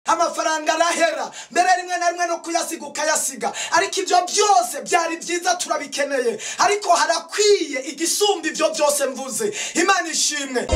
amafaranga arahera, mbere rimwe na rimwe no kuyasiga ukayasiga, ariko ibyo byose byari byiza turabikeneye, ariko harakwiye igisumba ibyo byose mvuze. Imana ishimwe.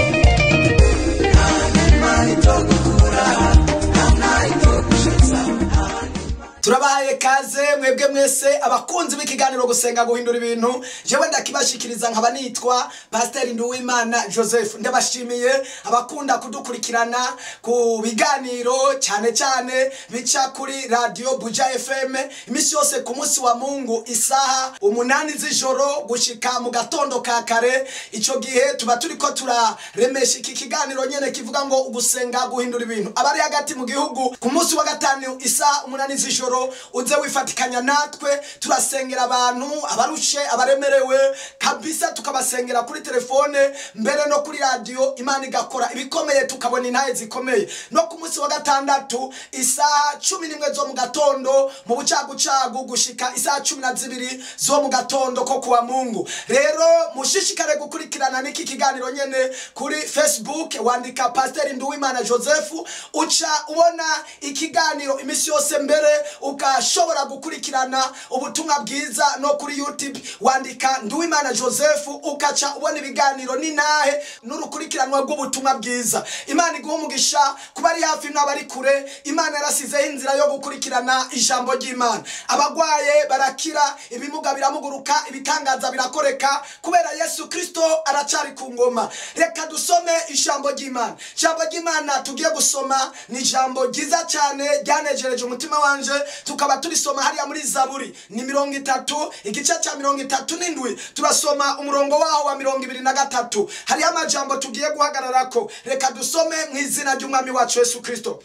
Turabaye kaze mwebwe mwese abakunzi b'ikiganiro gusenga guhindura ibintu. Jewe ndakibashikiriza nkaba nitwa Pastor Nduwimana Joseph. Ndabashimiye abakunda kudukurikirana ku biganiro cyane cyane bica kuri Radio Buja FM imisi yose ku munsi wa Mungu isaha 8 z'ijoro gushika mu gatondo ka kare. Ico gihe tuba turiko turaremesha iki kiganiro nyene kivuga ngo gusenga guhindura ibintu. Abari hagati mu gihugu ku munsi wa gatanu isaha 8 z'ijoro uze wifatikanya natwe turasengera abantu abarushe abaremerewe kabisa, tukabasengera kuri telefone mbere no kuri radio. Imana igakora ibikomeye tukabona intaye zikomeye. No ku munsi wa gatandatu isaha 11 zo mu gatondo mu bucagucagu gushika isaha 12 zo mu gatondo ko kuwa Mungu. Rero mushishikare gukurikirana niki kiganiro nyene kuri Facebook, wandika Pastor Nduwimana Joseph uca ubona ikiganiro imisi yose mbere ukashobora gukurikirana ubutumwa bwiza. No kuri YouTube wandika Nduwimana Joseph ukaca ubona ibiganiro n'inahe n'urukurikiranwa rw'ubutumwa bwiza. Imana iguha umugisha kubari hafi n'abari kure. Imana yarasizeho inzira yo gukurikirana ijambo ry'Imana. Abagwaye barakira, ibimuga biramuguruka, ibitangaza birakoreka kubera Yesu Kristo aracari ku ngoma. Reka dusome ijambo ry'Imana. Ijambo ry'Imana tugiye gusoma ni ijambo ryiza cyane ryanejereje umutima wanje. Tukaba turisoma hariya muri Zaburi ni 30 igice cya 37 turasoma umurongo waho wa 23. Hariya amajambo tugiye guhagararako. Reka dusome mu izina ry'umwami wacu Yesu Kristo.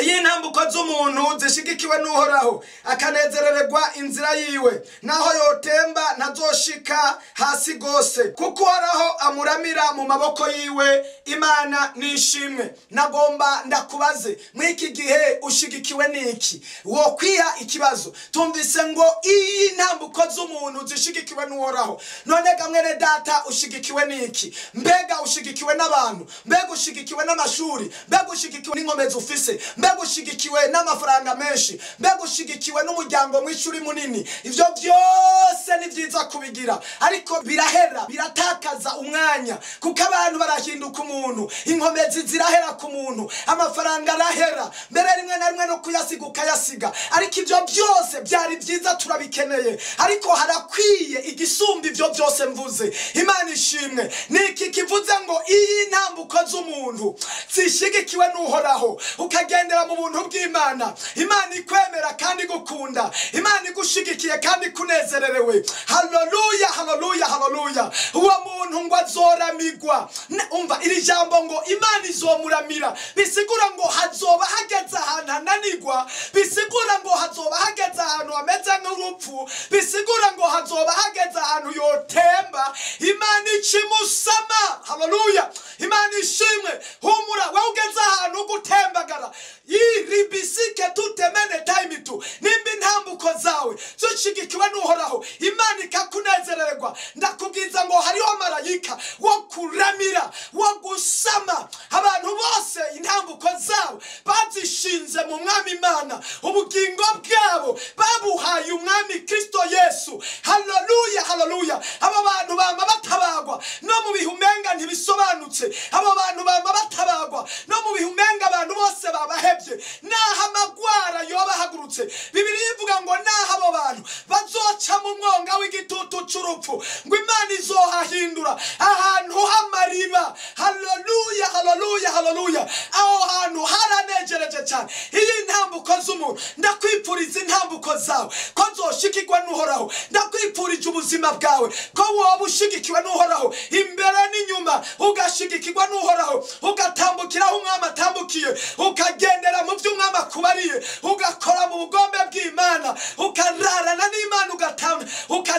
Iyi ntambuko z'umuntu zishigikiwe n'Uhoraho akanezerererwa inzira yiwe, naho yotemba ntazoshika hasi gose, kuko Uhoraho amuramira mu maboko yiwe. Imana nishimwe. Nagomba ndakubaze mwiki gihe ushigikiwe niki? Wo kwiha ikibazo. Tumvise ngo iyi ntambuko z'umuntu zishigikiwe n'Uhoraho. None gamwene data ushigikiwe niki? Mbega ushigikiwe n'abantu? Mbega ushigikiwe n'amashuri? Mbega ushigikiwe n'inkomezi ufise? Mbega ushigikiwe n'amafaranga menshi? Mbega ushigikiwe n'umuryango mw'ishuri munini? Ivyo byose ni byiza kubigira, ariko birahera, biratakaza umwanya, kuko abantu barahinduka umuntu, inkomezi zirahera ku muntu, amafaranga arahera, mbere rimwe na rimwe no kuyasiga ukayasiga, ariko ivyo byose byari byiza turabikeneye, ariko harakwiye igisumba ivyo byose mvuze. Imana ishimwe. Niki kivuze ngo iyi ntambuko z'umuntu zishigikiwe n'Uhoraho ukagendera mu buntu bw'Imana. Imana ikwemera kandi gukunda, Imana igushigikiye kandi kunezererewe. Haleluya, haleluya, haleluya. Uwo muntu ngo azoramigwa. Umva iri jambo ngo Imana izomuramira, bisigura ngo hazoba hageze ahantu hananigwa, bisigura ngo hazoba hageze ahantu hameze nk'urupfu, bisigura ngo hazoba hageze ahantu yotemba. Imana ikimusama. Haleluya. Imana ishimwe. Humura wewe ugeze ahantu gutembagara, iribisike tutemene time tu nimba intambuko zawe zishigikiwe n'Uhoraho, Imana ikakunezererwa. Ndakubwiza ngo hariho marayika wo kuramira, wo gusama abantu bose intambuko zabo bazishinze mu mwami Imana. Ubugingo bwabo babuhaye umwami Kristo Yesu. Haleluya, haleluya. Abo bantu bama batabagwa no mu bihumenga ntibisobanutse. Abo bantu bama batabagwa no mu bihumenga abantu bose babahebye. Naho amagwara yoba hagurutse, Bibiliya ivuga ngo naho abo bantu bazoca mu mwonga w'igitutu c'urupfu, ngo Imana izohahindura ahantu h'amariba. Haleluya, haleluya, haleluya. Aho hantu haranejereje cyane. Iyi ntambuko z'umuntu ndakwipfuriza intambuko zawe ko zoshikirwa n'Uhoraho. Ndakwipfurije ubuzima bwawe ko woba ushigikiwe n'Uhoraho imbere n'inyuma, ugashigikirwa n'Uhoraho, ugatambukiraho umwami atambukiye, ukagendera mu by'umwami akubariye, ugakora mu bugombe bw'Imana, ukararana n'Imana, ugatamba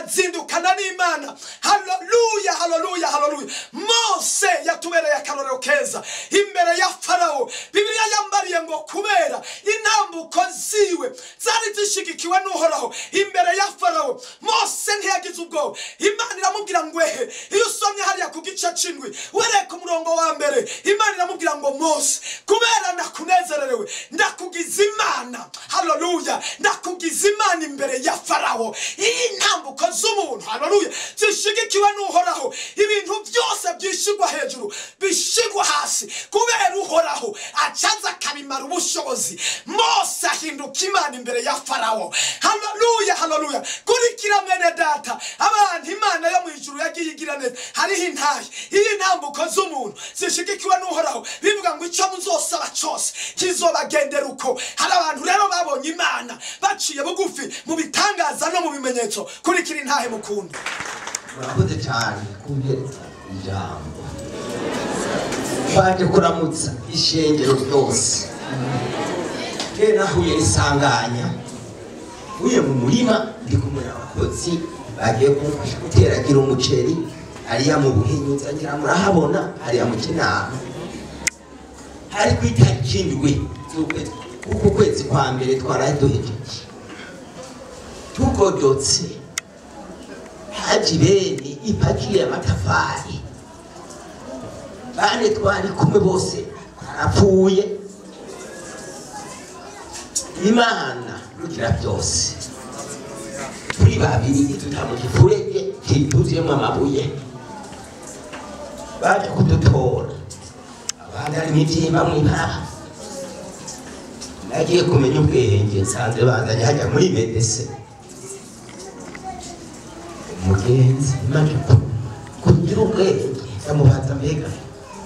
azindukana n'Imana. Haleluya, haleluya, haleluya. Mose yatubereye akarorero keza imbere ya Farao. Bibiliya yambariye ngo kubera intambuko ziwe zari zishigikiwe n'Uhoraho imbere ya Farao, Mose ntiyagize ubwoba. Imana iramubwira ngo ehe, iyo usomye hariya ku gice c'indwi wereka umurongo wa mbere, Imana iramubwira ngo Mose, kubera ndakunezererewe ndakugize Imana. Haleluya, ndakugize Imana imbere ya Farao. Iyi ntambuko z'umuntu, haleluya, zishigikiwe n'Uhoraho. Ibintu byose byishigwa hejuru bishigwa hasi kubera Uhoraho acaza akabimara ubushobozi. Mose ahinduka Imana imbere ya Farao. Haleluya, haleluya. Kurikira mwene data, abantu Imana yo mu ijuru yagiye igira neza. Hariho intahe, iyi ntambuko z'umuntu zishigikiwe n'Uhoraho, bivuga ngo icyo muzosaba cyose kizobagendera uko. Hari abantu rero babonye Imana baciye bugufi mu bitangaza no mu bimenyetso. Kurikira intahe mukunda. Murakoze cyane kumbereza ijambo. Baje kuramutsa ishengero ryose. Nahuye isanganya uye mu murima ndi kumwe n'abakozi bagiye kumfasha guteragira umuceri ariya mu buhinyuza, ngira murahabona ariya mu Kinama. Hari kwitariki indwi uku kwezi kwa mbere twaraye duhejeje tugodotse. Haji bene ipakiye amatafari, bane twari kumwe bose barapfuye. Imana rugira byose, turi babiri tutamugifurege kituziyemo amabuye. Baje kudutora abandi ari mibyimba mw'ibara. Nagiye kumenya ubwenge nsanze bazanye hajya muri medese. Umugenzi Imana kugira ubwenge yamubaza mbega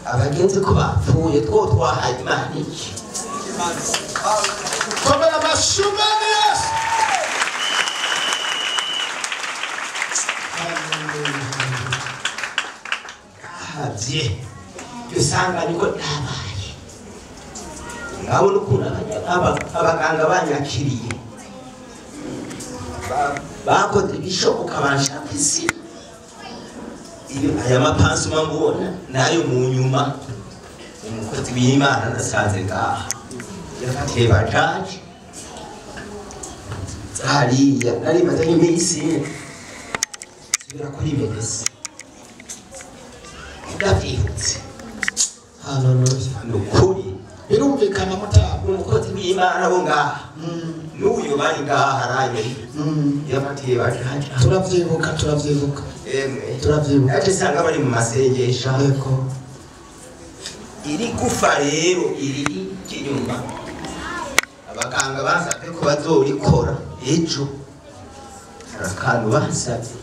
abagenzi ko bapfuye two twahaye Imana iki? Komera amashumani Yesu. Habye usanga niko nabaye. Ngabona ukuntu abaganga banyakiriye, bakoze ibishoboka banshaka isi. Iyo aya mapansi mambona nayo mu nyuma umukozi w'Imana nasanze ngaha yafatiye bajaji hariya nari maze iminsi subira kuri medese ndavyibutse. Haleluya, nukuri birumvikana mutaba umukozi w'Imana bo ngaha n'uyu bari ngaha haraye yafatiye bajaji. Turavyibuka turavyibuka ati sanga bari mu masengesho. Yego iri gufa rero iri kinyuma abaganga basabye ko bazorikora ejo. Akantu basabye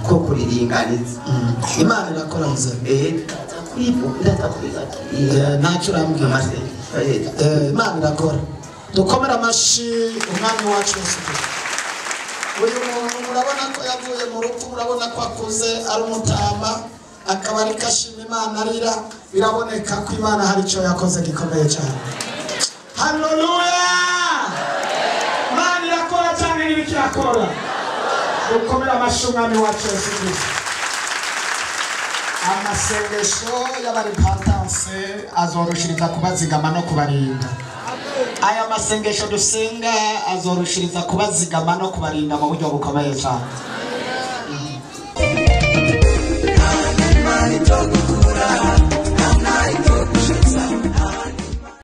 ko kuriringaniza. Imana irakora muzee. Ndaza kwiga ntacyo urambwira amasengesho. Imana irakora. Dukomera amashi umwami wacu Yesu. Uyu muntu murabona ko yavuye mu rupfu, murabona ko akuze ari umutama, akaba ari kashima Imana arira. Biraboneka ko Imana hari icyo yakoze gikomeye cyane. Haleluya, Imana irakora cyane n'ibiki yakora. Dukomera amashi umwami wacu Yesu. Amasengesho y'abarepentance azoroshiriza kubazigama no kubarinda. Aya masengesho dusenga azoroshiriza kubazigama no kubarinda mu buryo bukomeye cyane.